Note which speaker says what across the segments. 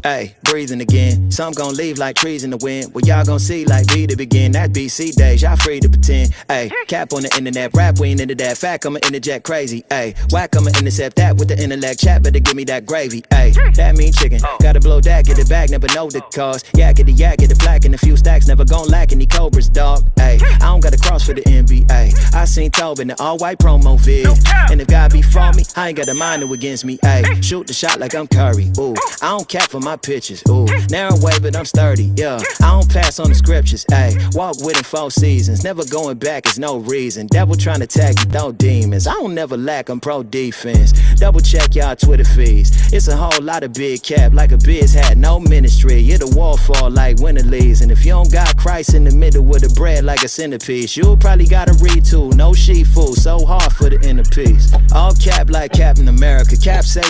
Speaker 1: Ayy, breathing again. Some gon' leave like trees in the wind. Well, y'all gon' see like B to begin. That BC days, y'all free to pretend. Ayy, cap on the internet, rap we ain't into that. Fact, I'ma interject crazy. Ayy, whack, I'ma intercept that with the intellect. Chat, better give me that gravy. Ayy, that mean chicken. Gotta blow that, get it back, never know the cause. Yak it, get it black, and a few stacks. Never gon' lack any cobras, dog. Ayy, I don't got a cross for the NBA. I seen Tobin, the all white promo vid. And if God be for me, I ain't got a mind who against me. Ayy, shoot the shot like I'm Curry. Ooh, I don't cap for my pictures. Ooh, narrow way, but I'm sturdy. Yeah, I don't pass on the scriptures. Ayy, walk with him 4 seasons. Never going back is no reason. Devil trying to tag you, throw demons. I don't never lack, I'm pro defense. Double check y'all Twitter feeds. It's a whole lot of big cap, like a biz hat, no ministry. Hit a wall fall like winter leaves. And if you don't got Christ in the middle with the bread like a centerpiece, you'll probably gotta retool. No sheep food, so hard for the inner peace. All cap like Captain America. Cap say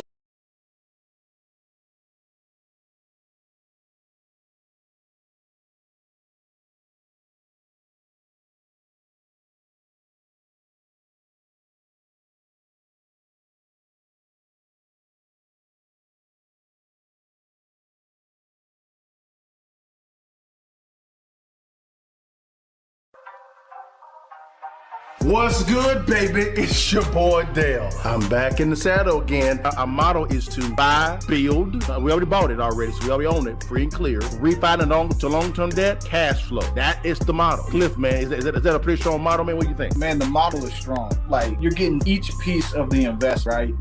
Speaker 2: What's good, baby? It's your boy Dale. I'm back in the saddle again. Our motto is to buy, build. We already bought it already, so we already own it, free and clear. Refinance to long-term debt, cash flow. That is the motto. Cliff, man, is that a pretty strong motto, man? What do you think?
Speaker 3: Man, the model is strong. Like, you're getting each piece of the invest, right?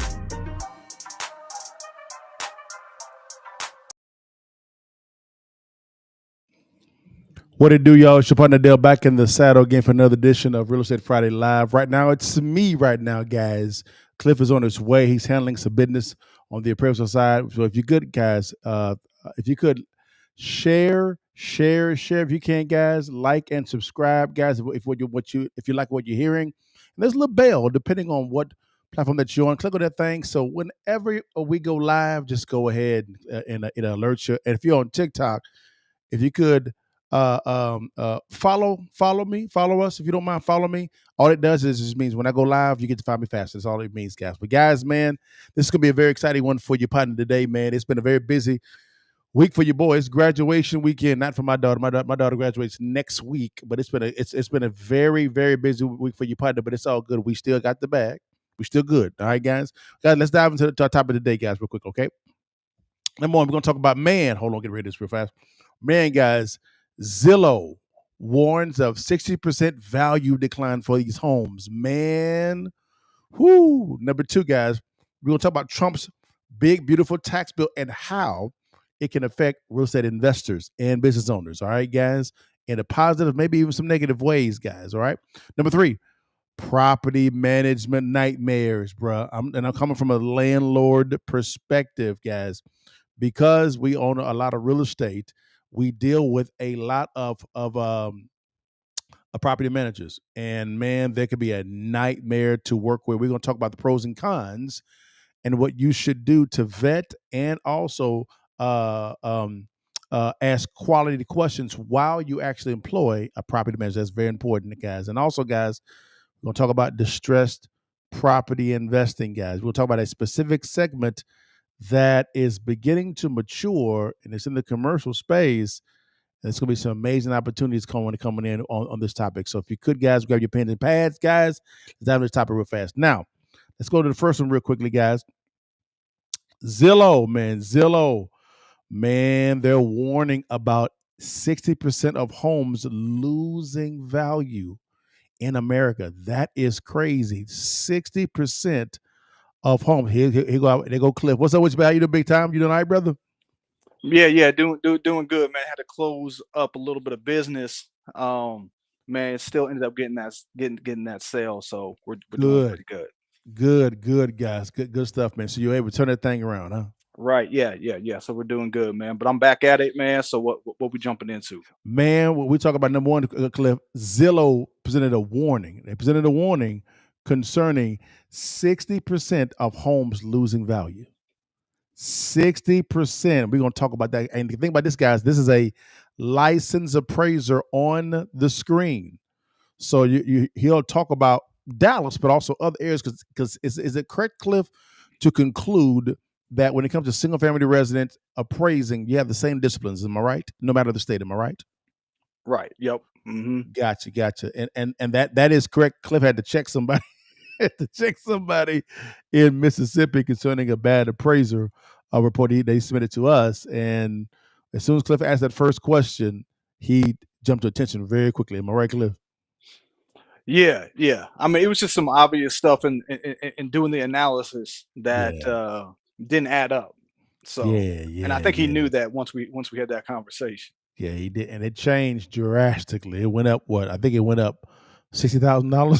Speaker 4: What it do, y'all? It's your partner Dale back in the saddle again for another edition of Real Estate Friday Live. Right now, it's me right now, guys. Cliff is on his way. He's handling some business on the appraisal side. So if you could, guys, if you could share if you can, guys, like and subscribe, guys. If you like what you're hearing, and there's a little bell depending on what platform that you're on. Click on that thing. So whenever we go live, just go ahead and it alerts you. And if you're on TikTok, if you could follow me, follow us. If you don't mind, follow me. All it does is just means when I go live, you get to find me faster. That's all it means, guys. But guys, man, this is gonna be a very exciting one for your partner today, man. It's been a very busy week for your boys. Graduation weekend, not for my daughter. My daughter graduates next week, but it's been a very, very busy week for your partner. But it's all good. We still got the bag. We still good. All right, guys. Guys, let's dive into our topic of the day, guys, real quick. Okay. Number one, we're gonna talk about hold on, get rid of this real fast. Guys, Zillow warns of 60% value decline for these homes. Man, whoo. Number two, guys, we're going to talk about Trump's big, beautiful tax bill and how it can affect real estate investors and business owners. All right, guys, in a positive, maybe even some negative ways, guys. All right. Number three, property management nightmares, bro. I'm coming from a landlord perspective, guys, because we own a lot of real estate. We deal with a lot of property managers, and man, there could be a nightmare to work with. We're going to talk about the pros and cons and what you should do to vet and also ask quality questions while you actually employ a property manager. That's very important, guys. And also, guys, we're going to talk about distressed property investing, guys. We'll talk about a specific segment that is beginning to mature, and it's in the commercial space. And it's going to be some amazing opportunities coming in on this topic. So if you could, guys, grab your pens and pads, guys. Let's dive into this topic real fast. Now, let's go to the first one real quickly, guys. Zillow, man, they're warning about 60% of homes losing value in America. That is crazy. 60% of homes. Here go Cliff. What's up with you, man? You doing big time? You doing all right, brother?
Speaker 3: Yeah, doing good, man. Had to close up a little bit of business. Man, still ended up getting that sale, so we're doing pretty good.
Speaker 4: Good, guys. Good stuff, man. So you're able to turn that thing around, huh?
Speaker 3: Right. Yeah. So we're doing good, man. But I'm back at it, man. So what we jumping into?
Speaker 4: Man, what we talk about number one, Cliff, Zillow presented a warning. They presented a warning concerning 60% of homes losing value. 60%. We're going to talk about that. And the thing about this, guys, this is a licensed appraiser on the screen. So he'll talk about Dallas, but also other areas. Because is it correct, Cliff, to conclude that when it comes to single family residents appraising, you have the same disciplines. Am I right? No matter the state, am I right?
Speaker 3: Right. Yep.
Speaker 4: Gotcha. And that is correct. Cliff had to check somebody had to check somebody in Mississippi concerning a bad appraiser report they submitted to us. And as soon as Cliff asked that first question, he jumped to attention very quickly. Am I right, Cliff?
Speaker 3: Yeah. I mean, it was just some obvious stuff in doing the analysis that didn't add up. So, and I think he knew that once we had that conversation.
Speaker 4: Yeah, he did, and it changed drastically. It went up what? I think it went up $60,000,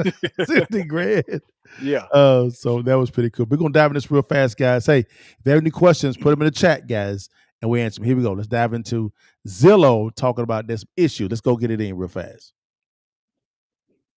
Speaker 4: $60,000.
Speaker 3: Yeah.
Speaker 4: So that was pretty cool. We're gonna dive in this real fast, guys. Hey, if you have any questions, put them in the chat, guys, and we answer them. Here we go. Let's dive into Zillow talking about this issue. Let's go get it in real fast.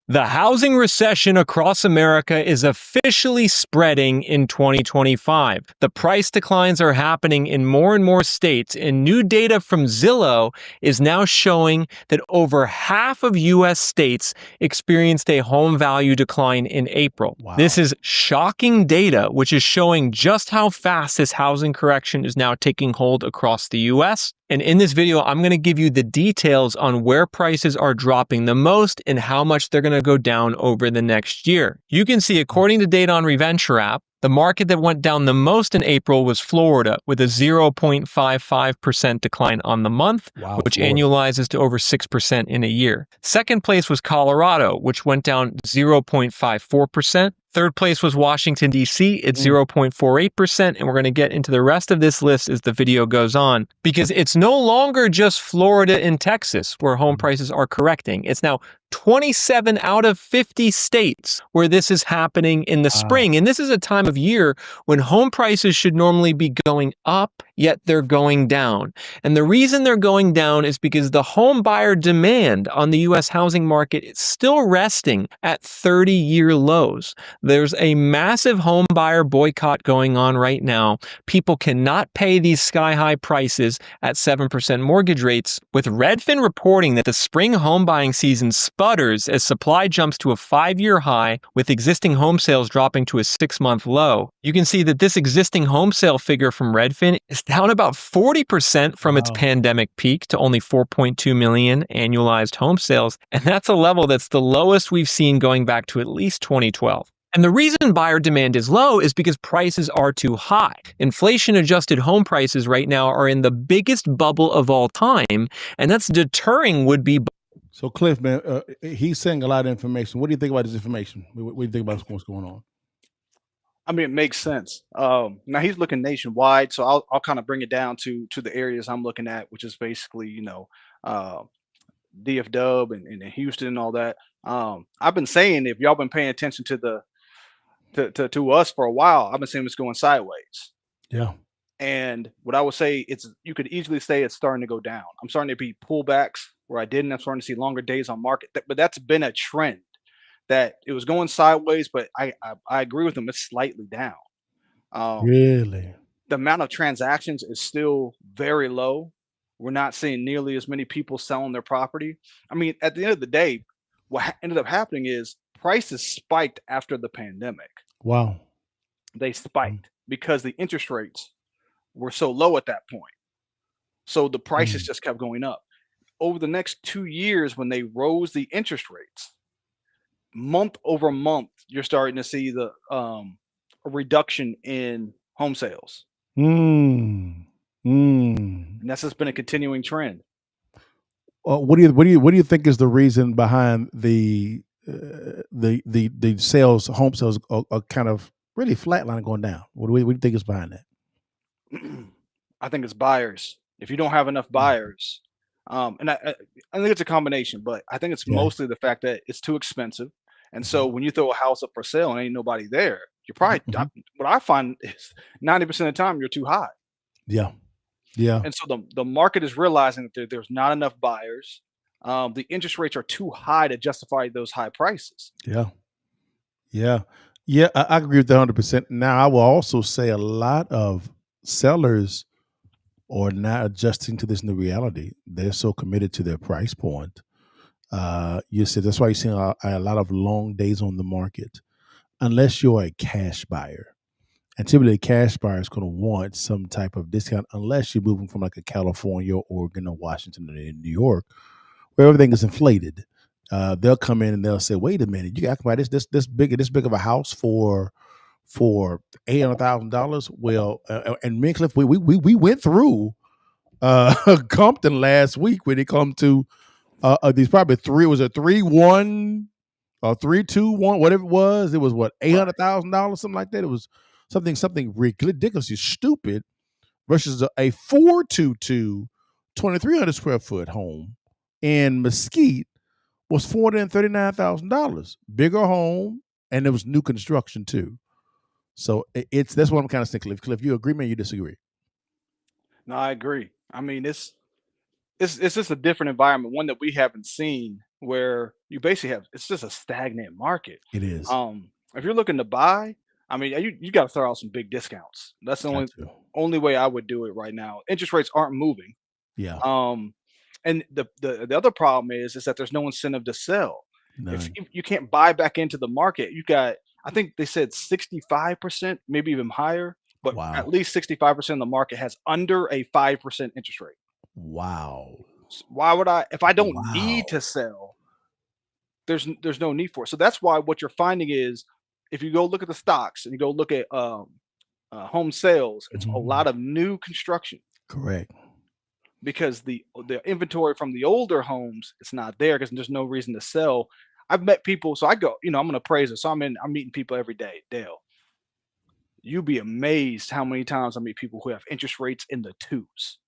Speaker 5: The housing recession across America is officially spreading in 2025. The price declines are happening in more and more states, and new data from Zillow is now showing that over half of U.S. states experienced a home value decline in April.
Speaker 4: Wow.
Speaker 5: This is shocking data, which is showing just how fast this housing correction is now taking hold across the U.S. And in this video, I'm going to give you the details on where prices are dropping the most and how much they're going to go down over the next year. You can see, according to data on Reventure app, the market that went down the most in April was Florida, with a 0.55% decline on the month, which annualizes to over 6% in a year. Second place was Colorado, which went down 0.54%. Third place was Washington, D.C. at 0.48%, and we're going to get into the rest of this list as the video goes on, because it's no longer just Florida and Texas where home prices are correcting. It's now 27 out of 50 states where this is happening in the spring. And this is a time of year when home prices should normally be going up, yet they're going down. And the reason they're going down is because the home buyer demand on the U.S. housing market is still resting at 30-year lows. There's a massive home buyer boycott going on right now. People cannot pay these sky-high prices at 7% mortgage rates, with Redfin reporting that the spring home buying season sputters as supply jumps to a 5-year high, with existing home sales dropping to a 6-month low. You can see that this existing home sale figure from Redfin is down about 40% from its pandemic peak to only 4.2 million annualized home sales, and that's a level that's the lowest we've seen going back to at least 2012. And the reason buyer demand is low is because prices are too high. Inflation-adjusted home prices right now are in the biggest bubble of all time, and that's deterring would-be.
Speaker 4: So, Cliff, man, he's saying a lot of information. What do you think about this information? What do you think about what's going on?
Speaker 3: I mean, it makes sense. Now he's looking nationwide, so I'll kind of bring it down to the areas I'm looking at, which is basically, DFW and Houston and all that. I've been saying, if y'all been paying attention to to us for a while, I've been saying it's going sideways.
Speaker 4: Yeah.
Speaker 3: And what I would say, you could easily say it's starting to go down. I'm starting to be pullbacks where I didn't. I'm starting to see longer days on market. But that's been a trend, that it was going sideways, but I agree with them. It's slightly down.
Speaker 4: Really?
Speaker 3: The amount of transactions is still very low. We're not seeing nearly as many people selling their property. I mean, at the end of the day, what ended up happening is prices spiked after the pandemic.
Speaker 4: Wow.
Speaker 3: They spiked because the interest rates were so low at that point. So the prices just kept going up. Over the next 2 years, when they rose the interest rates, month over month, you're starting to see the a reduction in home sales. And that's just been a continuing trend.
Speaker 4: What do you think is the reason behind the sales, home sales are kind of really flatlining, going down? What do you think is behind that?
Speaker 3: I think it's buyers. If you don't have enough buyers, and I think it's a combination, but I think it's mostly the fact that it's too expensive. And so when you throw a house up for sale and ain't nobody there, you're probably, what I find is 90% of the time you're too high.
Speaker 4: Yeah.
Speaker 3: And so the market is realizing that there's not enough buyers. The interest rates are too high to justify those high prices.
Speaker 4: Yeah. I agree with that 100%. Now, I will also say a lot of sellers are not adjusting to this new reality. They're so committed to their price point. You said that's why you're seeing a lot of long days on the market, unless you're a cash buyer. And typically, a cash buyer is going to want some type of discount unless you're moving from like a California, Oregon, or Washington, or New York, where everything is inflated. They'll come in and they'll say, "Wait a minute, you got to buy this big of a house for $800,000." Well, and me and Cliff, we went through Compton last week when it come to these probably three. Was it 3-1 or 3-2-1? Whatever it was what $800,000, something like that. It was something ridiculously stupid versus a 422 2,300 square foot home in Mesquite was $439,000. Bigger home, and it was new construction too. So that's what I'm kind of saying, Cliff. You agree, man? You disagree?
Speaker 3: No, I agree. I mean, it's just a different environment, one that we haven't seen, where you basically have it's just a stagnant market.
Speaker 4: It is.
Speaker 3: If you're looking to buy, I mean, you got to throw out some big discounts. That's the
Speaker 4: Got to.
Speaker 3: only way I would do it right now. Interest rates aren't moving.
Speaker 4: Yeah.
Speaker 3: And the other problem is that there's no incentive to sell. If
Speaker 4: None.
Speaker 3: you can't buy back into the market, you got I think they said 65%, maybe even higher, but at
Speaker 4: Wow.
Speaker 3: least 65% of the market has under a 5% interest rate.
Speaker 4: Wow.
Speaker 3: Why would I if I don't
Speaker 4: Wow.
Speaker 3: need to sell, there's no need for it. So that's why what you're finding is if you go look at the stocks and you go look at home sales, it's a
Speaker 4: Mhm.
Speaker 3: lot of new construction
Speaker 4: Correct.
Speaker 3: because the inventory from the older homes it's not there because there's no reason to sell. I've met people, so I go, I'm an appraiser, so I'm meeting people every day. Dale, you'd be amazed how many times I meet people who have interest rates in the twos.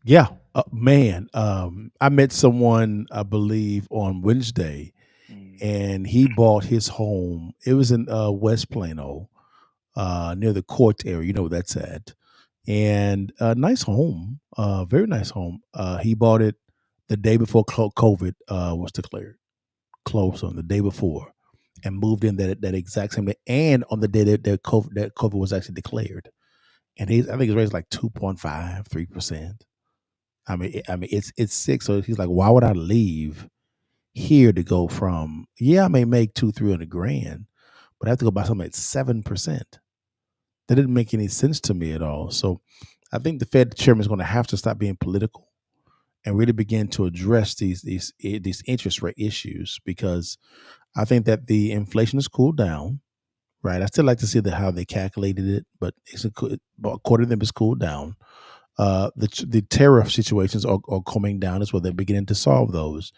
Speaker 4: Yeah, man. I met someone, I believe, on Wednesday,
Speaker 3: Mm,
Speaker 4: and he bought his home. It was in West Plano, near the court area. You know where that's at. And a nice home, very nice home. He bought it the day before COVID was declared, closed on the day before, and moved in that exact same day, and on the day that COVID was actually declared. And I think it's raised like 2.5, 3%. I mean, it's sick. So he's like, why would I leave here to go from? Yeah, I may make 200-300 grand, but I have to go buy something at 7%. That didn't make any sense to me at all. So I think the Fed chairman is going to have to stop being political and really begin to address these interest rate issues, because I think that the inflation has cooled down. Right, I still like to see how they calculated it, but according to them, it's cooled down. The tariff situations are coming down as well. They're beginning to solve those.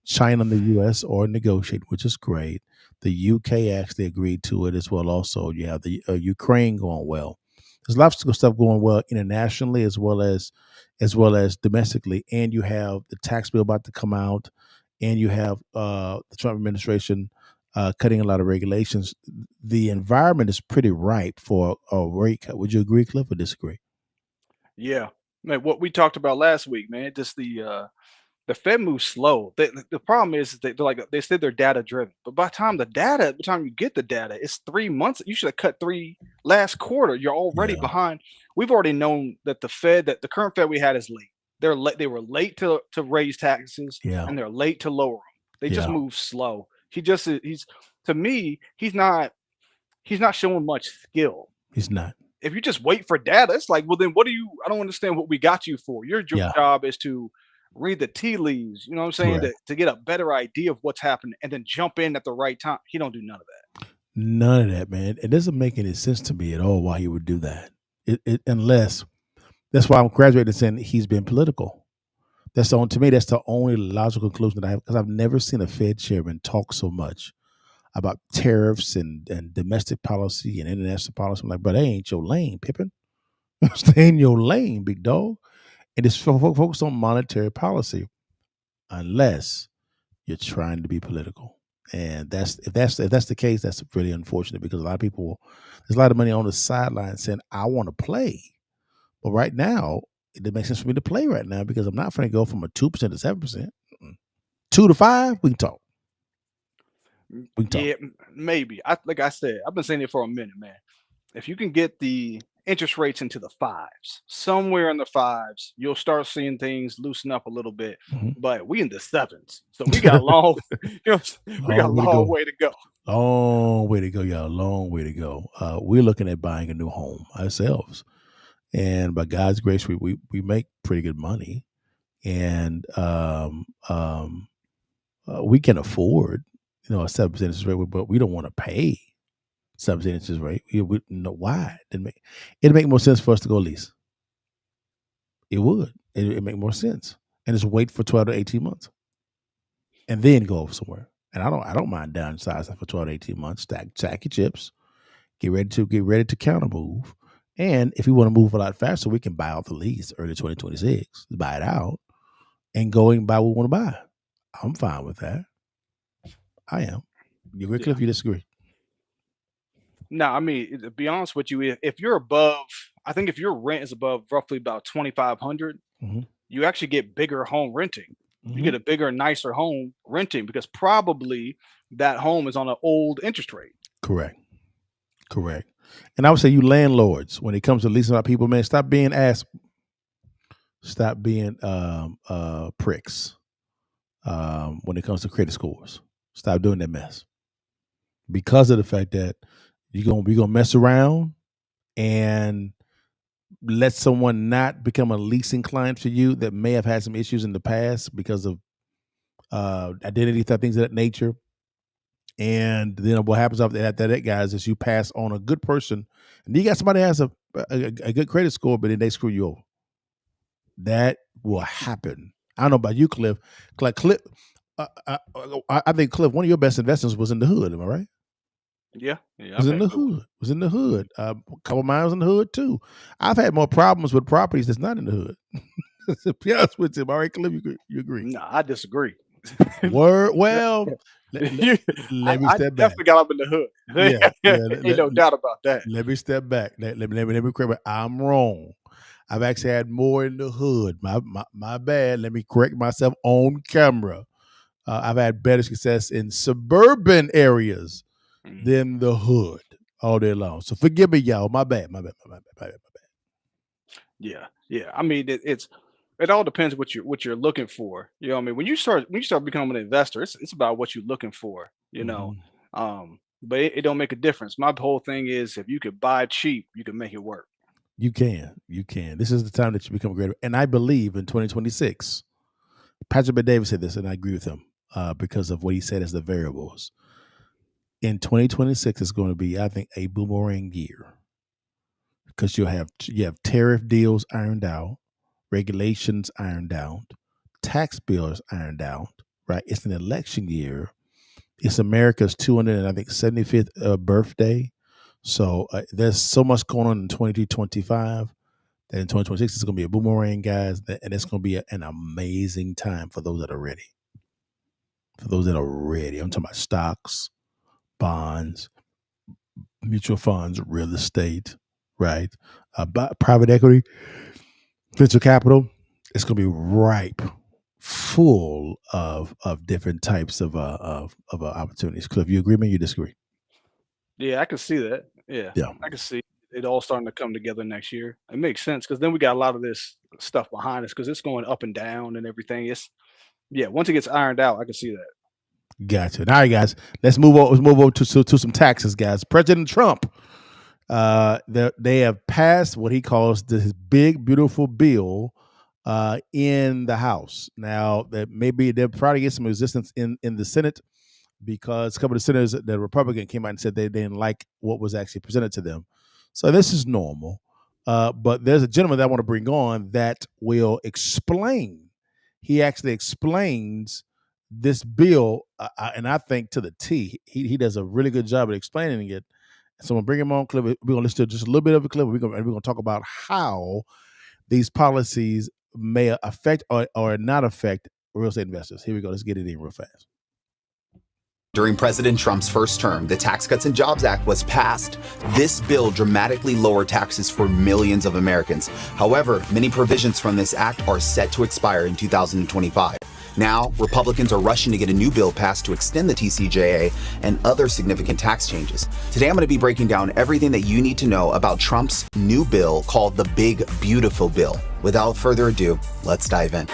Speaker 4: China and the U.S. are negotiating, which is great. The U.K. actually agreed to it as well. Also, you have the Ukraine going well. There's lots of stuff going well internationally as well as domestically, and you have the tax bill about to come out, and you have the Trump administration cutting a lot of regulations. The environment is pretty ripe for a rate cut. Would you agree, Cliff, or disagree?
Speaker 3: yeah, man, what we talked about last week, man, just the Fed moves slow. The problem is they're like they said they're data driven, but by the time you get the data, it's 3 months. You should have cut three last quarter. You're already
Speaker 4: Yeah,
Speaker 3: behind. We've already known that the current Fed we had is late. They were late to raise taxes
Speaker 4: yeah,
Speaker 3: and they're late to lower them. They just
Speaker 4: yeah.
Speaker 3: move slow. He's to me he's not showing much skill.
Speaker 4: He's not.
Speaker 3: If you just wait for data, it's like, well, then what do you? I don't understand what we got you for. Your
Speaker 4: Yeah,
Speaker 3: job is to read the tea leaves. You know what I'm saying?
Speaker 4: correct.
Speaker 3: To get a better idea of what's happening and then jump in at the right time. He don't do none of that.
Speaker 4: None of that, man. It doesn't make any sense to me at all why he would do that. Unless that's why I'm graduating saying he's been political. To me, that's the only logical conclusion that I have, because I've never seen a Fed chairman talk so much about tariffs and domestic policy and international policy. I'm like, but that ain't your lane, Pippin. Stay in your lane, big dog. And it's focused on monetary policy, unless you're trying to be political. And if that's the case, that's really unfortunate, because a lot of people, there's a lot of money on the sideline saying, I want to play. But right now, it doesn't make sense for me to play right now, because I'm not going to go from a 2% to 7%. 2 to 5, we can talk. We can talk.
Speaker 3: Yeah, maybe. Like I said, I've been saying it for a minute, man. If you can get the interest rates into the fives, somewhere in the fives, you'll start seeing things loosen up a little bit.
Speaker 4: Mhm.
Speaker 3: But we in the sevens, so we got a long, we got a
Speaker 4: Long way to
Speaker 3: long
Speaker 4: go.
Speaker 3: way to go.
Speaker 4: Long way to go, y'all. Long way to go. We're looking at buying a new home ourselves, and by God's grace, we make pretty good money, and we can afford, a 7% interest rate, but we don't want to pay 7% interest rate. We know why it'd make more sense for us to go lease. It would. It'd make more sense, and just wait for 12 to 18 months, and then go over somewhere. And I don't mind downsizing for 12 to 18 months. Stack your chips. Get ready to counter move. And if we want to move a lot faster, we can buy out the lease early 2026, buy it out, and go and buy what we want to buy. I'm fine with that. I am. You agree, Cliff? You disagree?
Speaker 3: No, I mean, to be honest with you, if you're above, I think if your rent is above roughly about 2,500, you actually get bigger home renting. You get a bigger, nicer home renting because probably that home is on an old interest rate.
Speaker 4: Correct. And I would say you landlords, when it comes to leasing out people, man, stop being pricks when it comes to credit scores. Stop doing that mess. Because of the fact that we're gonna mess around and let someone not become a leasing client for you that may have had some issues in the past because of identity theft, things of that nature. And then what happens after that, guys, is you pass on a good person, and you got somebody that has a good credit score, but then they screw you over. That will happen. I don't know about you, Cliff. Cliff, I think, Cliff, one of your best investments was in the hood. Am I right?
Speaker 3: Yeah.
Speaker 4: Was in the hood. A couple miles in the hood too. I've had more problems with properties that's not in the hood. To be honest with you, all right, Cliff, you agree?
Speaker 3: No, I disagree.
Speaker 4: Word. Well, let me step back.
Speaker 3: Definitely got up in the hood.
Speaker 4: Yeah,
Speaker 3: Ain't no doubt about that.
Speaker 4: Let me step back. Let me correct. I'm wrong. I've actually had more in the hood. My bad. Let me correct myself on camera. I've had better success in suburban areas than the hood all day long. So forgive me, y'all. My bad.
Speaker 3: Yeah. I mean, it all depends what you're looking for. You know what I mean? When you start becoming an investor, it's about what you're looking for, but it don't make a difference. My whole thing is if you could buy cheap, you can make it work.
Speaker 4: You can. This is the time that you become greater. And I believe in 2026, Patrick Bet-David said this, and I agree with him because of what he said as the variables. In 2026, it's going to be, I think, a boomerang year because you have tariff deals ironed out, regulations ironed out, tax bills ironed out, right? It's an election year. It's America's 275th birthday. So there's so much going on in 2025 that in 2026 it's going to be a boomerang, guys, and it's going to be an amazing time for those that are ready. I'm talking about stocks, bonds, mutual funds, real estate, right? Private equity, venture capital. It's going to be ripe, full of different types of opportunities. Cliff, you agree, man? You disagree?
Speaker 3: Yeah, I can see that. Yeah. I can see it all starting to come together next year. It makes sense because then we got a lot of this stuff behind us because it's going up and down and everything. Once it gets ironed out, I can see that.
Speaker 4: Gotcha. All right, guys, let's move over to some taxes, guys. President Trump, they have passed what he calls this big, beautiful bill in the House. Now, they'll probably get some resistance in the Senate because a couple of senators, the Republican, came out and said they didn't like what was actually presented to them. So this is normal. But there's a gentleman that I want to bring on that will explain. He actually explains this bill, and I think to the T. He does a really good job at explaining it. So I'm going to bring him on, clip. We're going to listen to just a little bit of a clip. We're going to talk about how these policies may affect or not affect real estate investors. Here we go. Let's get it in real fast.
Speaker 6: During President Trump's first term, the Tax Cuts and Jobs Act was passed. This bill dramatically lowered taxes for millions of Americans. However, many provisions from this act are set to expire in 2025. Now, Republicans are rushing to get a new bill passed to extend the TCJA and other significant tax changes. Today, I'm going to be breaking down everything that you need to know about Trump's new bill called the Big Beautiful Bill. Without further ado, let's dive in.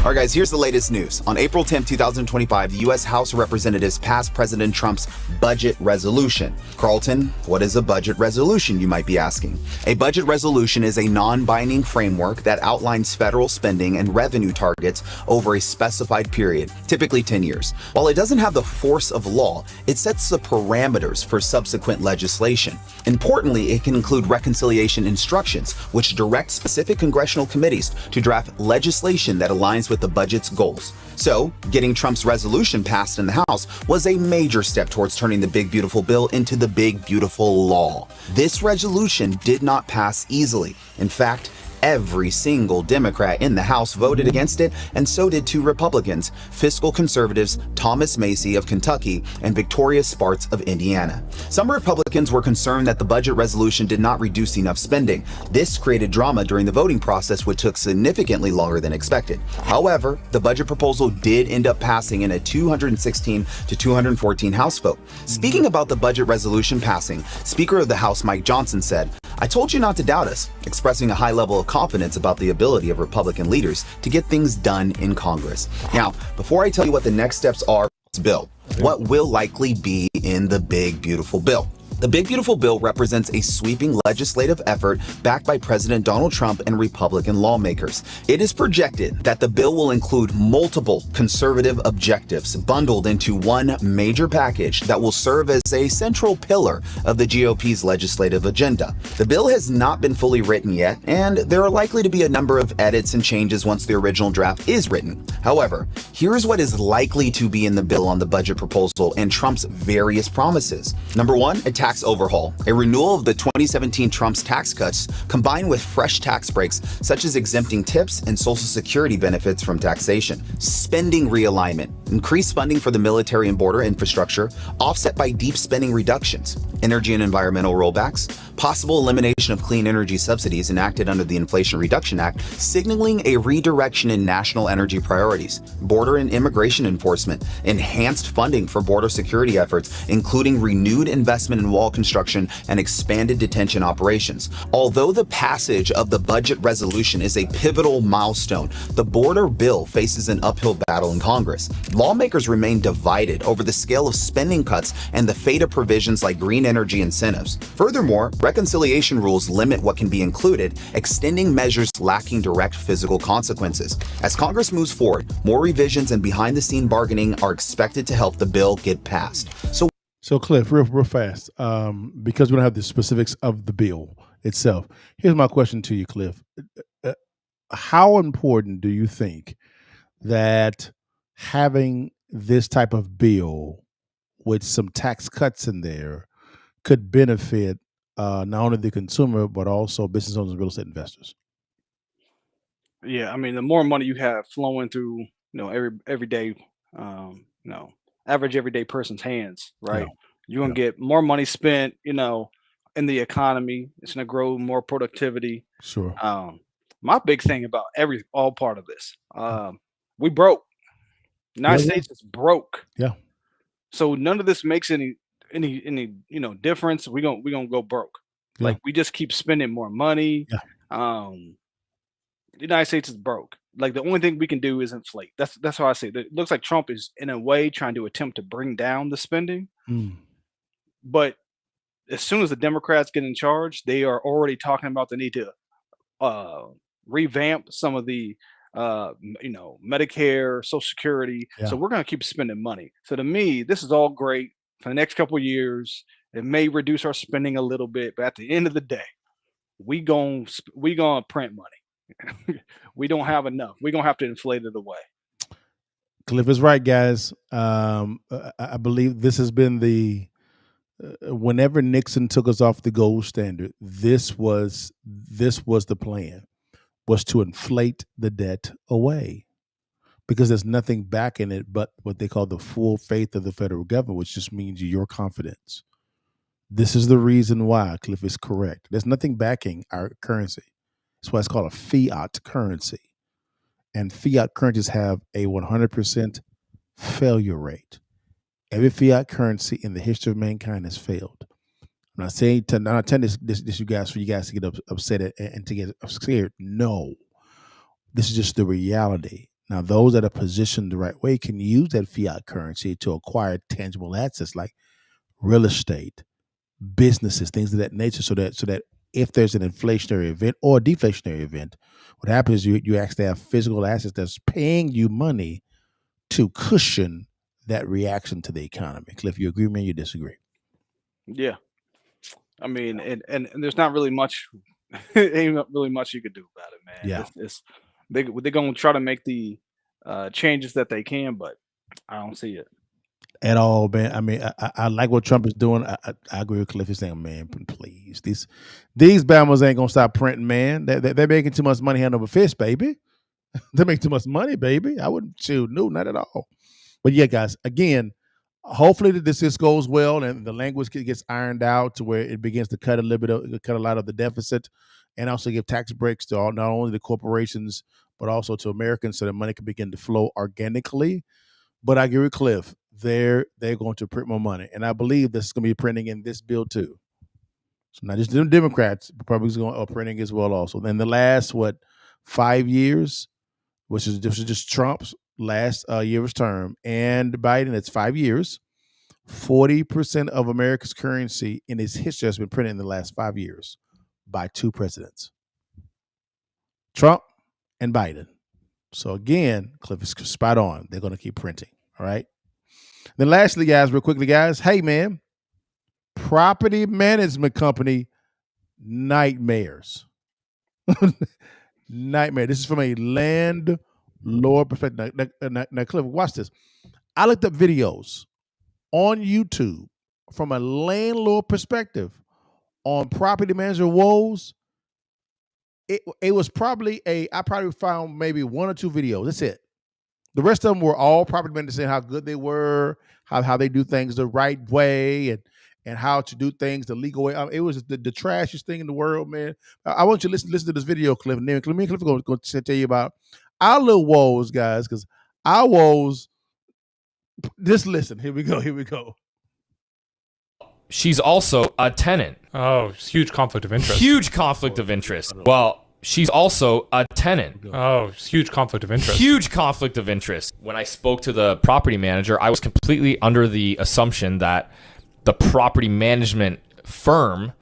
Speaker 6: All right, guys, here's the latest news. On April 10, 2025, the U.S. House of Representatives passed President Trump's budget resolution. Carlton, what is a budget resolution, you might be asking? A budget resolution is a non-binding framework that outlines federal spending and revenue targets over a specified period, typically 10 years. While it doesn't have the force of law, it sets the parameters for subsequent legislation. Importantly, it can include reconciliation instructions, which direct specific congressional committees to draft legislation that aligns with the budget's goals. So, getting Trump's resolution passed in the House was a major step towards turning the big beautiful bill into the big beautiful law. This resolution did not pass easily. In fact, every single Democrat in the House voted against it, and so did two Republicans, fiscal conservatives Thomas Macy of Kentucky and Victoria Spartz of Indiana. Some Republicans were concerned that the budget resolution did not reduce enough spending. This created drama during the voting process, which took significantly longer than expected. However, the budget proposal did end up passing in a 216 to 214 House vote. Speaking about the budget resolution passing, Speaker of the House Mike Johnson said, "I told you not to doubt us," expressing a high level of confidence about the ability of Republican leaders to get things done in Congress. Now, before I tell you what the next steps are for this bill, what will likely be in the big beautiful bill? The Big Beautiful Bill represents a sweeping legislative effort backed by President Donald Trump and Republican lawmakers. It is projected that the bill will include multiple conservative objectives bundled into one major package that will serve as a central pillar of the GOP's legislative agenda. The bill has not been fully written yet, and there are likely to be a number of edits and changes once the original draft is written. However, here's what is likely to be in the bill on the budget proposal and Trump's various promises. Number one, a tax overhaul. A renewal of the 2017 Trump's tax cuts combined with fresh tax breaks such as exempting tips and Social Security benefits from taxation. Spending realignment. Increased funding for the military and border infrastructure offset by deep spending reductions. Energy and environmental rollbacks. Possible elimination of clean energy subsidies enacted under the Inflation Reduction Act, signaling a redirection in national energy priorities. Border and immigration enforcement. Enhanced funding for border security efforts, including renewed investment in wall construction and expanded detention operations. Although the passage of the budget resolution is a pivotal milestone, the border bill faces an uphill battle in Congress. Lawmakers remain divided over the scale of spending cuts and the fate of provisions like green energy incentives. Furthermore, reconciliation rules limit what can be included, extending measures lacking direct physical consequences. As Congress moves forward, more revisions and behind-the-scene bargaining are expected to help the bill get passed.
Speaker 4: So Cliff, real fast, because we don't have the specifics of the bill itself. Here's my question to you, Cliff. How important do you think that having this type of bill with some tax cuts in there could benefit not only the consumer, but also business owners and real estate investors?
Speaker 3: Yeah, I mean, the more money you have flowing through, every day, average everyday person's hands, right?
Speaker 4: Yeah.
Speaker 3: You're gonna get more money spent, in the economy. It's gonna grow more productivity.
Speaker 4: Sure.
Speaker 3: My big thing about all part of this, we broke. United
Speaker 4: Yeah.
Speaker 3: States is broke.
Speaker 4: Yeah.
Speaker 3: So none of this makes any difference. We gonna go broke.
Speaker 4: Yeah.
Speaker 3: Like we just keep spending more money.
Speaker 4: Yeah.
Speaker 3: The United States is broke. Like the only thing we can do is inflate. That's how I say it. It looks like Trump is in a way trying to attempt to bring down the spending.
Speaker 4: Mm.
Speaker 3: But as soon as the Democrats get in charge, they are already talking about the need to revamp some of the Medicare, Social Security.
Speaker 4: Yeah.
Speaker 3: So we're going to keep spending money. So to me, this is all great for the next couple of years. It may reduce our spending a little bit, but at the end of the day, we gonna print money. We don't have enough. We're gonna have to inflate it away.
Speaker 4: Cliff is right, guys. I believe this has been the whenever Nixon took us off the gold standard, this was the plan, was to inflate the debt away, because there's nothing backing it but what they call the full faith of the federal government, which just means your confidence. This is the reason why Cliff is correct. There's nothing backing our currency. That's why it's called a fiat currency. And fiat currencies have a 100% failure rate. Every fiat currency in the history of mankind has failed. I'm not saying this you guys for you guys to get upset and to get scared. No, this is just the reality. Now, those that are positioned the right way can use that fiat currency to acquire tangible assets like real estate, businesses, things of that nature, so that if there's an inflationary event or a deflationary event, what happens is you actually have physical assets that's paying you money to cushion that reaction to the economy. Cliff, you agree, man? You disagree?
Speaker 3: Yeah. I mean, and there's not really much, ain't not really much you could do about it, man.
Speaker 4: Yeah.
Speaker 3: It's they're gonna try to make the changes that they can, but I don't see it.
Speaker 4: At all, man. I mean, I like what Trump is doing. I agree with Cliff. He's saying, man, please, these Bama's ain't gonna stop printing, man. They're making too much money hand over fist, baby. They make too much money, baby. I wouldn't shoot. No, not at all. But yeah, guys, again, hopefully this goes well and the language gets ironed out to where it begins to cut a lot of the deficit, and also give tax breaks to not only the corporations but also to Americans, so that money can begin to flow organically. But I agree with Cliff. They're going to print more money, and I believe this is going to be printing in this bill too. So not just the Democrats, Republicans are printing as well also. Then the last 5 years, which is just Trump's last year of his term, and Biden, it's 5 years. 40% of America's currency in its history has been printed in the last 5 years by two presidents, Trump and Biden. So again, Cliff is spot on. They're going to keep printing. All right. Then lastly, guys, real quickly, guys. Hey, man, property management company nightmares. Nightmare. This is from a landlord perspective. Now, Cliff, watch this. I looked up videos on YouTube from a landlord perspective on property manager woes. It was probably I probably found maybe one or two videos. That's it. The rest of them were all property managers saying how good they were, how they do things the right way, and how to do things the legal way. It was the trashiest thing in the world, man. I want you to listen to this video clip, and then me and Cliff are going to tell you about our little woes, guys, because our woes. Just listen. Here we go.
Speaker 7: She's also a tenant.
Speaker 8: Oh, huge conflict of interest.
Speaker 7: Huge conflict of interest. Well, she's also a tenant.
Speaker 8: Oh, huge conflict of interest.
Speaker 7: Huge conflict of interest. When I spoke to the property manager, I was completely under the assumption that the property management firm,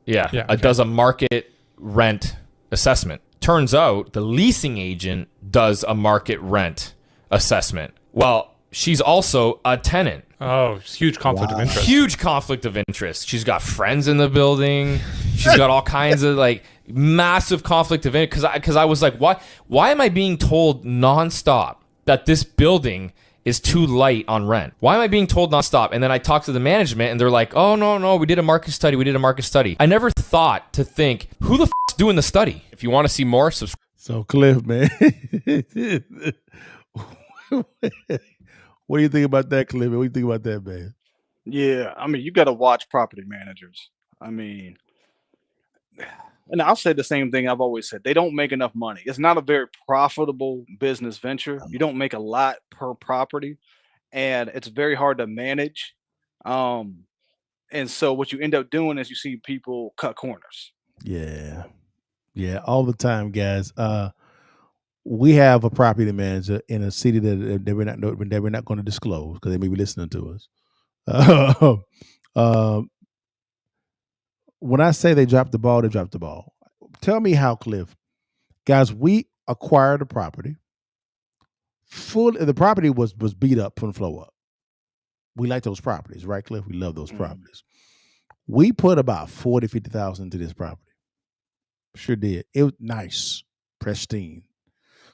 Speaker 7: does a market rent assessment. Turns out the leasing agent does a market rent assessment. Well, she's also a tenant.
Speaker 8: Oh, huge conflict of interest.
Speaker 7: Huge conflict of interest. She's got friends in the building. She's got all kinds of massive conflict of interest. Because I was like, why am I being told nonstop that this building is too light on rent? Why am I being told nonstop? And then I talked to the management and they're like, oh, no, we did a market study. I never thought to think, who the is doing the study? If you want to see more, subscribe.
Speaker 4: So Cliff, man. What do you think about that, Cliff? What do you think about that, man?
Speaker 3: Yeah, I mean, you got to watch property managers. I mean, and I'll say the same thing I've always said. They don't make enough money. It's not a very profitable business venture. You don't make a lot per property, and it's very hard to manage. And so what you end up doing is you see people cut corners.
Speaker 4: Yeah, all the time, guys. We have a property manager in a city that we're not going to disclose because they may be listening to us. When I say they dropped the ball, they dropped the ball. Tell me how, Cliff. Guys, we acquired a property. The property was beat up from the floor up. We like those properties, right, Cliff? We love those properties. We put about $40,000-$50,000 into this property. Sure did. It was nice, pristine.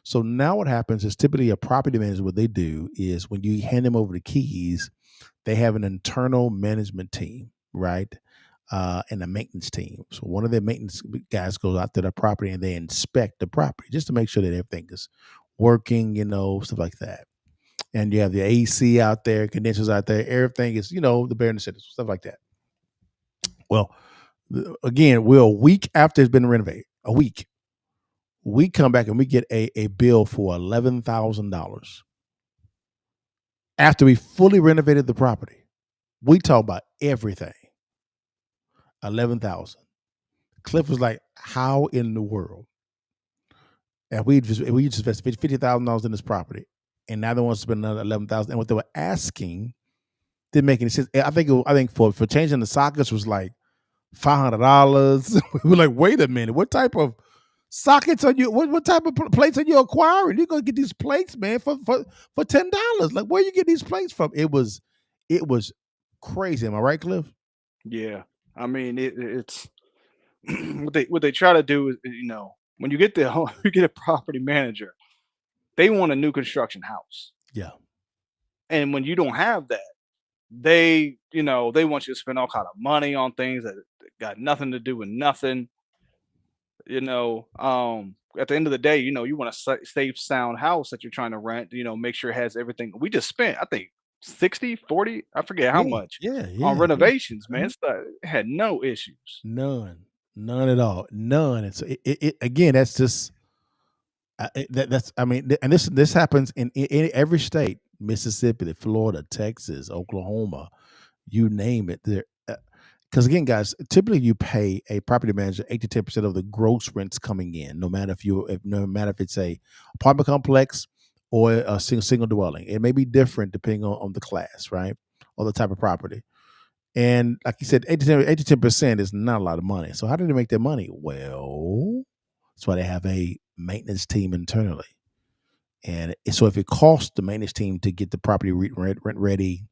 Speaker 4: So now what happens is typically a property manager, what they do is when you hand them over the keys, they have an internal management team, right? And a maintenance team. So one of their maintenance guys goes out to the property and they inspect the property just to make sure that everything is working, stuff like that. And you have the AC out there, condensers out there, everything is, the bare necessities, stuff like that. Well, again, we're a week after it's been renovated, a week. We come back and we get a bill for $11,000 after we fully renovated the property. We talk about everything. $11,000. Cliff was like, "How in the world?" and we just invested $50,000 in this property, and now they want to spend another $11,000. And what they were asking didn't make any sense. I think for changing the sockets was like $500. We were like, wait a minute, what type of sockets are you? What type of plates are you acquiring? You're gonna get these plates, man, for $10. Like, where you get these plates from? It was crazy. Am I right, Cliff?
Speaker 3: Yeah, I mean it's what they try to do is when you get the home, you get a property manager, they want a new construction house,
Speaker 4: Yeah.
Speaker 3: and when you don't have that, they want you to spend all kind of money on things that got nothing to do with nothing. At the end of the day, you want a safe, sound house that you're trying to rent. Make sure it has everything. We just spent, I think, 60, 40, I forget how
Speaker 4: Yeah.
Speaker 3: much
Speaker 4: Yeah.
Speaker 3: on
Speaker 4: Yeah.
Speaker 3: renovations, man.
Speaker 4: Mhm.
Speaker 3: It had no issues.
Speaker 4: None at all. None. And so again, that's just that's I mean, and this happens in every state: Mississippi, Florida, Texas, Oklahoma, you name it. There, because again, guys, typically you pay a property manager 8 to 10% of the gross rents coming in, no matter if it's a apartment complex or a single dwelling. It may be different depending on the class, right, or the type of property. And like you said, 8 to 10% is not a lot of money. So how do they make their money? Well, that's why they have a maintenance team internally. And so if it costs the maintenance team to get the property rent ready,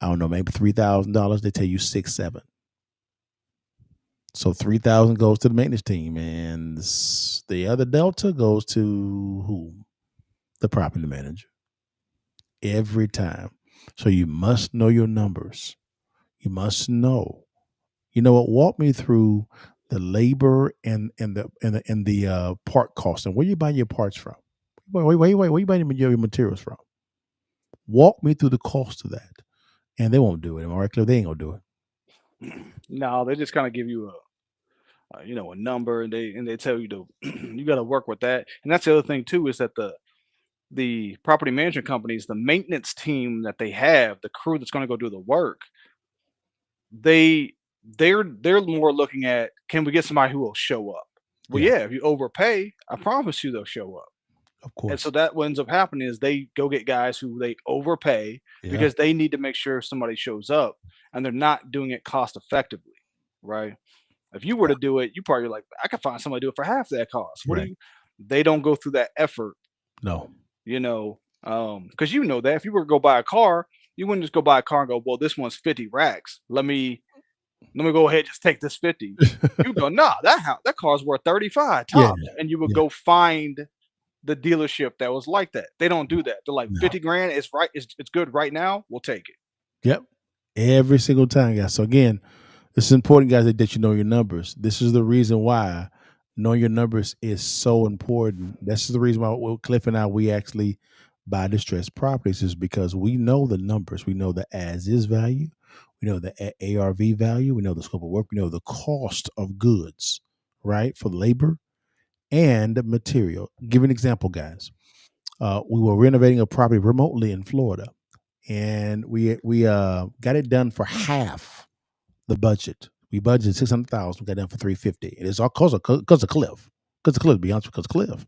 Speaker 4: I don't know, maybe $3,000, they tell you 6, 7. So 3,000 goes to the maintenance team, and the other delta goes to who? The property manager. Every time. So you must know your numbers. You must know. You know what? Walk me through the labor and the part cost, and where you buying your parts from? Where you buying your materials from? Walk me through the cost of that, and they won't do it. Am I right, Cliff? They ain't gonna do it.
Speaker 3: No, they just kind of give you a number, and they tell you to you got to work with that. And that's the other thing too, is that the property management companies, the maintenance team that they have, the crew that's going to go do the work, they they're more looking at, can we get somebody who will show up? Well,
Speaker 4: Yeah,
Speaker 3: yeah, if you overpay, I promise you they'll show up.
Speaker 4: of
Speaker 3: And so
Speaker 4: course.
Speaker 3: that what ends up happening is they go get guys who they overpay
Speaker 4: Yeah,
Speaker 3: because they need to make sure somebody shows up, and they're not doing it cost effectively, right? If you were
Speaker 4: yeah,
Speaker 3: to do it, you probably like, I could find somebody to do it for half that cost. What do
Speaker 4: right.
Speaker 3: you? They don't go through that effort,
Speaker 4: No,
Speaker 3: because that if you were to go buy a car, you wouldn't just go buy a car and go, well, this one's 50 racks. Let me go ahead and just take this 50. You go, nah, that car's worth 35
Speaker 4: yeah,
Speaker 3: tops, and you would
Speaker 4: yeah,
Speaker 3: go find the dealership that was like that. They don't do that. They're like,
Speaker 4: no.
Speaker 3: 50 grand is right. It's good right now. We'll take it.
Speaker 4: Yep. Every single time, guys. So again, this is important, guys, that you know your numbers. This is the reason why knowing your numbers is so important. This is the reason why Cliff and I, we actually buy distressed properties, is because we know the numbers. We know the as is value. We know the ARV value. We know the scope of work. We know the cost of goods, right? For labor and material. Give an example, guys. We were renovating a property remotely in Florida, and we got it done for half the budget. We budgeted 600,000. We got done for 350. And it's all because of Cliff. Because of Cliff, to be honest, because of Cliff.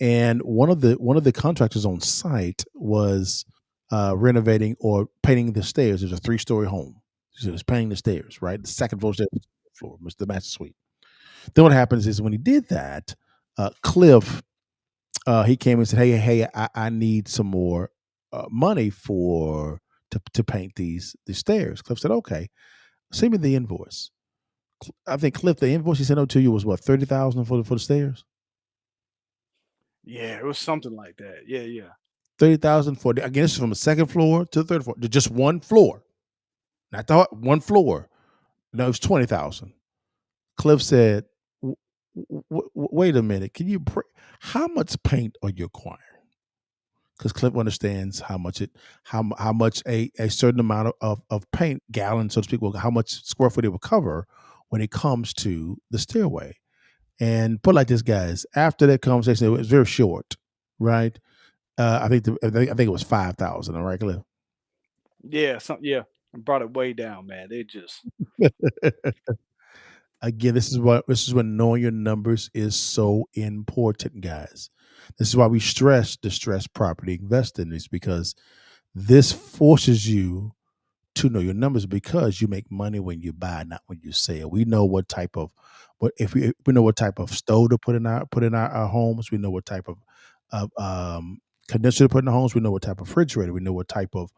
Speaker 4: And one of the contractors on site was renovating or painting the stairs. It was a 3-story home. So it was painting the stairs, right? The second floor, the master suite. Then what happens is when he did that, Cliff, he came and said, "Hey, I need some more money to paint these stairs." Cliff said, "Okay, send me the invoice." I think Cliff, the invoice he sent out to you was what, 30,000 for the stairs?
Speaker 3: Yeah, it was something like that. Yeah, yeah.
Speaker 4: 30,000 for again. This is from the second floor to the third floor, to just one floor, not the one floor. No, it was 20,000. Cliff said, "Wait a minute, can you? How much paint are you acquiring?" Because Cliff understands how much a certain amount of paint gallon, so to speak, how much square foot it will cover when it comes to the stairway. And put it like this, guys. After that conversation, it was very short, right? I think it was 5,000. All right, Cliff.
Speaker 3: Yeah, I brought it way down, man. They just
Speaker 4: Again, this is when knowing your numbers is so important, guys. This is why we stress distressed property investing, is because this forces you to know your numbers, because you make money when you buy, not when you sell. We know what type of we know what type of stove to put in our homes. We know what type of condenser to put in the homes. We know what type of refrigerator. We know what type of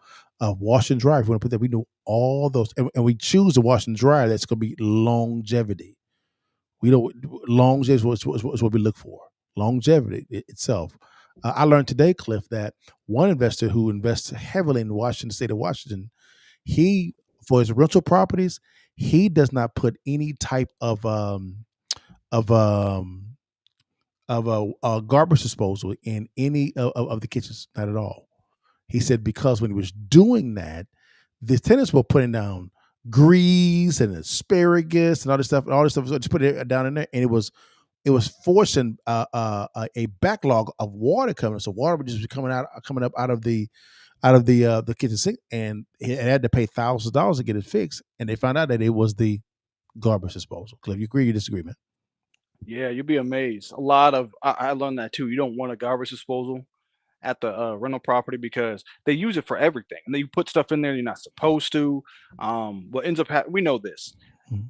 Speaker 4: wash and dryer. If we want to put that, we know all those, and we choose a wash and dryer that's going to be longevity. We know longevity is what we look for. Longevity itself. I learned today, Cliff, that one investor who invests heavily in Washington, state of Washington, he, for his rental properties, he does not put any type of of um a garbage disposal in any of the kitchens, not at all. He said because when he was doing that, the tenants were putting down grease and asparagus and all this stuff. So just put it down in there, and it was forcing a backlog of water coming. So water would just be coming up out of the kitchen sink, and it had to pay thousands of dollars to get it fixed. And they found out that it was the garbage disposal. Cliff, you agree or disagree, man?
Speaker 3: Yeah, you'll be amazed. A lot of I learned that too. You don't want a garbage disposal at the rental property because they use it for everything, and then you put stuff in there you're not supposed to. What ends up we know this.
Speaker 4: Mhm.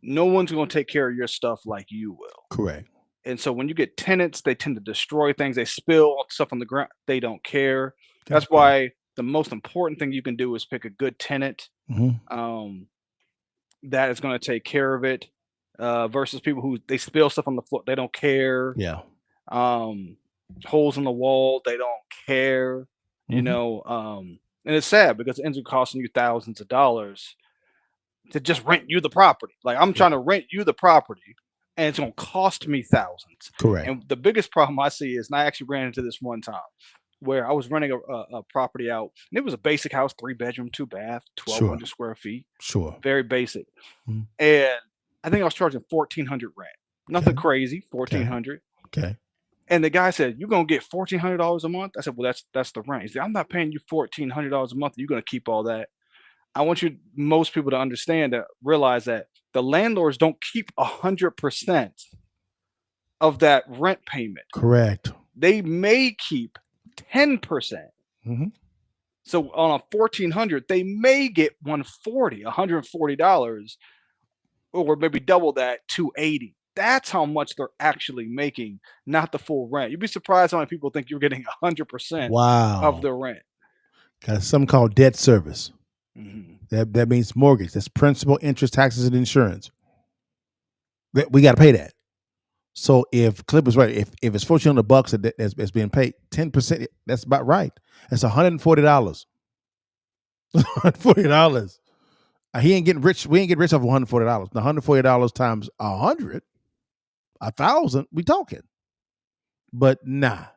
Speaker 3: No one's going to take care of your stuff like you will.
Speaker 4: Correct.
Speaker 3: And so when you get tenants, they tend to destroy things. They spill stuff on the ground. They don't care. That's why the most important thing you can do is pick a good tenant
Speaker 4: Mhm.
Speaker 3: that is going to take care of it, versus people who they spill stuff on the floor. They don't care.
Speaker 4: Yeah.
Speaker 3: Um, Holes in the wall. They don't care.
Speaker 4: Mhm.
Speaker 3: And it's sad because it ends up costing you thousands of dollars to just rent you the property. Like I'm
Speaker 4: Yeah.
Speaker 3: trying to rent you the property, and it's going to cost me thousands.
Speaker 4: Correct.
Speaker 3: And the biggest problem I see is, and I actually ran into this one time where I was renting a property out, and it was a basic house, 3 bedroom, 2 bath,
Speaker 4: Sure.
Speaker 3: 1,200 square feet,
Speaker 4: Sure.
Speaker 3: very basic.
Speaker 4: Mhm.
Speaker 3: And I think I was charging 1,400 rent, nothing
Speaker 4: Okay.
Speaker 3: crazy, 1,400.
Speaker 4: Okay.
Speaker 3: And the guy said, "You're gonna get $1,400 a month." I said, "Well, that's the rent." He said, "I'm not paying you $1,400 a month. You're gonna keep all that." I want most people to understand that, realize that the landlords don't keep 100% of that rent payment.
Speaker 4: Correct.
Speaker 3: They may keep 10%.
Speaker 4: Mhm.
Speaker 3: So on a 1,400, they may get $140, or maybe double that, 280. That's how much they're actually making, not the full rent. You'd be surprised how many people think you're getting 100% of
Speaker 4: Wow.
Speaker 3: the rent.
Speaker 4: Got something called debt service.
Speaker 3: Mhm.
Speaker 4: That means mortgage. That's principal, interest, taxes, and insurance. We got to pay that. So if Clip is right, if it's $1,400 that's being paid, 10%, that's about right. That's $140. $140. He ain't getting rich. We ain't getting rich off of $140. Now $140 times 100, 1,000. We talking. But nah.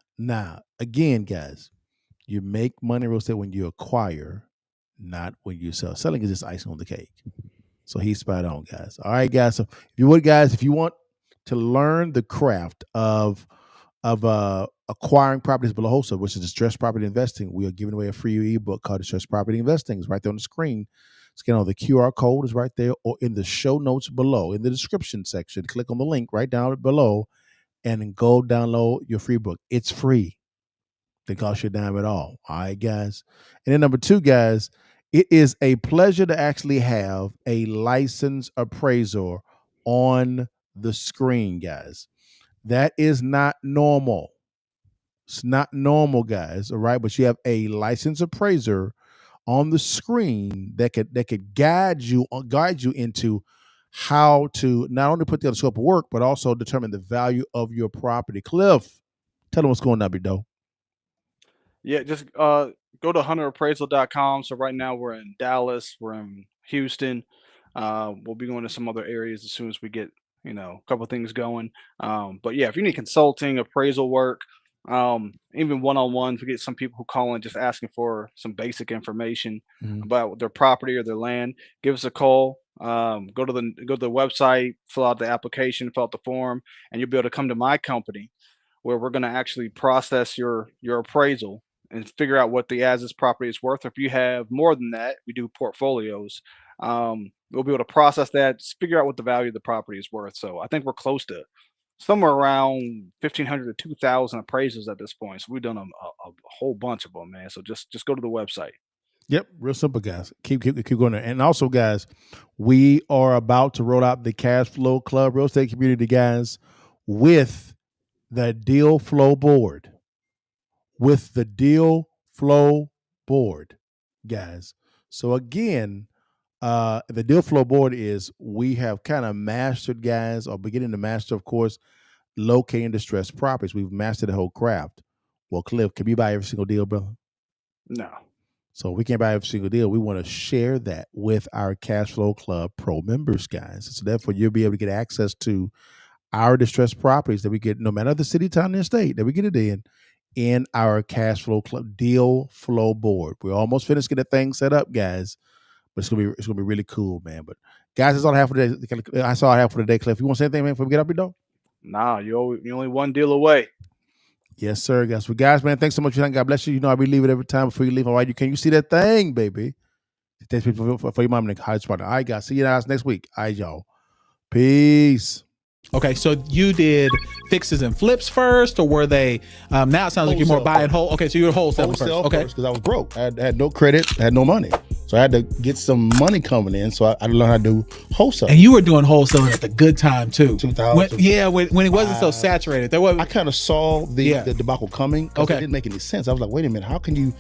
Speaker 4: Again, guys, you make money real estate when you acquire, not when you sell. Selling is just icing on the cake. So he's spot on, guys. All right, guys. So if you want to learn the craft of acquiring properties below wholesale, which is distressed property investing, we are giving away a free ebook called Distressed Property Investing. It's right there on the screen. Scan on the QR code is right there, or in the show notes below, in the description section. Click on the link right down below, and then go download your free book. It's free. It costs you a dime at all. All right, guys. And then number 2, guys, it is a pleasure to actually have a licensed appraiser on the screen, guys. That is not normal. It's not normal, guys. All right, but you have a licensed appraiser on the screen that could guide you into how to not only put together the scope of work, but also determine the value of your property. Cliff, tell them what's going on, big dog.
Speaker 3: Yeah, just go to hunterappraisal.com. So right now we're in Dallas, we're in Houston. We'll be going to some other areas as soon as we get, a couple of things going. But yeah, if you need consulting, appraisal work, even one-on-ones, we get some people who call in just asking for some basic information
Speaker 4: Mhm.
Speaker 3: about their property or their land. Give us a call. Go to the website, fill out the application, fill out the form, and you'll be able to come to my company where we're going to actually process your appraisal and figure out what the as is property is worth. Or if you have more than that, we do portfolios. We'll be able to process that, just figure out what the value of the property is worth. So I think we're close to somewhere around 1,500 to 2,000 appraisals at this point. So we've done a whole bunch of them, man. So just go to the website.
Speaker 4: Yep, real simple, guys. Keep going there. And also, guys, we are about to roll out the Cash Flow Club Real Estate Community, guys, with the Deal Flow Board. With the Deal Flow Board, guys. So again, the Deal Flow Board is we have kind of mastered, guys, or beginning to master, of course, locating distressed properties. We've mastered the whole craft. Well, Cliff, can you buy every single deal, brother?
Speaker 3: No.
Speaker 4: So we can't buy every single deal. We want to share that with our Cash Flow Club Pro members, guys. So therefore, you'll be able to get access to our distressed properties that we get, no matter the city, town, and state, that we get it in our Cash Flow Club Deal Flow Board. We're almost finished getting that thing set up, guys. But it's gonna be really cool, man. But guys, that's all I have for today. That's all I have for today, Cliff. You want to say anything, man, before we get up here, though?
Speaker 3: Nah, you're only one deal away.
Speaker 4: Yes, sir, guys. Well, guys, man, thanks so much. God bless you. You know, I leave it every time before you leave. All right, you see that thing, baby. Thanks for your mom and high spot. All right, guys. See you guys next week. All right, y'all. Peace.
Speaker 9: Okay, so you did fixes and flips first, or were they? Now it sounds like you're more buy and hold. Okay, so you're wholesaling first. Okay,
Speaker 4: because I was broke. I had no credit, I had no money, so I had to get some money coming in. So I learned how to do wholesale.
Speaker 9: And you were doing wholesaling at the good time too.
Speaker 4: 2000.
Speaker 9: When it wasn't so saturated. There was.
Speaker 4: I kind of saw the debacle coming. Okay, it didn't make any sense. I was like, wait a minute, how can you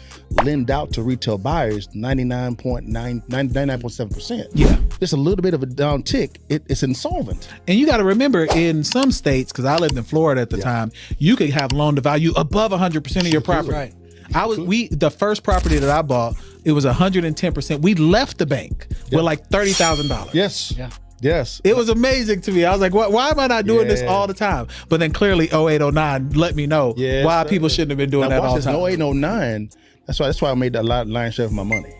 Speaker 4: lend out to retail buyers 99.7%?
Speaker 9: Yeah,
Speaker 4: just a little bit of a down tick. It's insolvent.
Speaker 9: And you got to remember, in some states, because I lived in Florida at the time, you could have loan to value above 100% of your property.
Speaker 4: Right.
Speaker 9: The first property that I bought, it was 110%. We left the bank with like $30,000.
Speaker 4: Yes. Yeah. Yes.
Speaker 9: It was amazing to me. I was like, why am I not doing this all the time? But then clearly 08, 09 let me know why people shouldn't have been doing that all the time.
Speaker 4: 08, 09, that's why I made that lion's share of my money.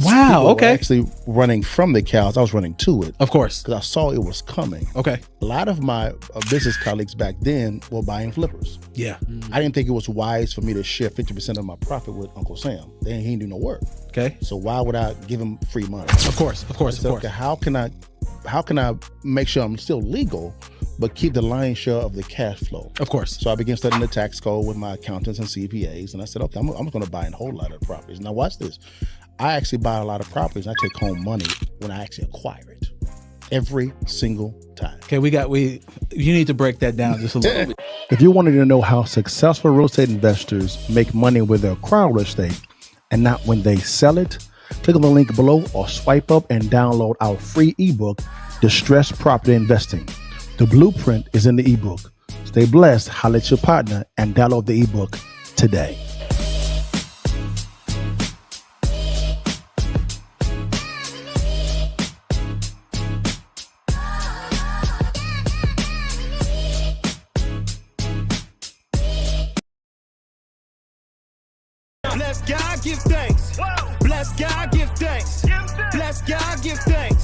Speaker 9: Wow.
Speaker 4: People
Speaker 9: okay.
Speaker 4: were actually running from the cows. I was running to it.
Speaker 9: Of course.
Speaker 4: Because I saw it was coming.
Speaker 9: Okay.
Speaker 4: A lot of my business colleagues back then were buying flippers.
Speaker 9: Yeah.
Speaker 4: I didn't think it was wise for me to share 50% of my profit with Uncle Sam. He didn't do no work.
Speaker 9: Okay.
Speaker 4: So why would I give him free money?
Speaker 9: Of course.
Speaker 4: Okay, how can I make sure I'm still legal, but keep the lion's share of the cash flow?
Speaker 9: Of course.
Speaker 4: So I began studying the tax code with my accountants and CPAs, and I said, okay, I'm going to buy a whole lot of properties. Now watch this. I actually buy a lot of properties, and I take home money when I actually acquire it. Every single time.
Speaker 9: Okay, you need to break that down just a little bit.
Speaker 4: If you wanted to know how successful real estate investors make money when they acquire real estate and not when they sell it, click on the link below or swipe up and download our free ebook, Distressed Property Investing. The blueprint is in the ebook. Stay blessed, holler at your partner, and download the ebook today.
Speaker 1: Bless God, give thanks. Bless God, give thanks. Bless God, give thanks.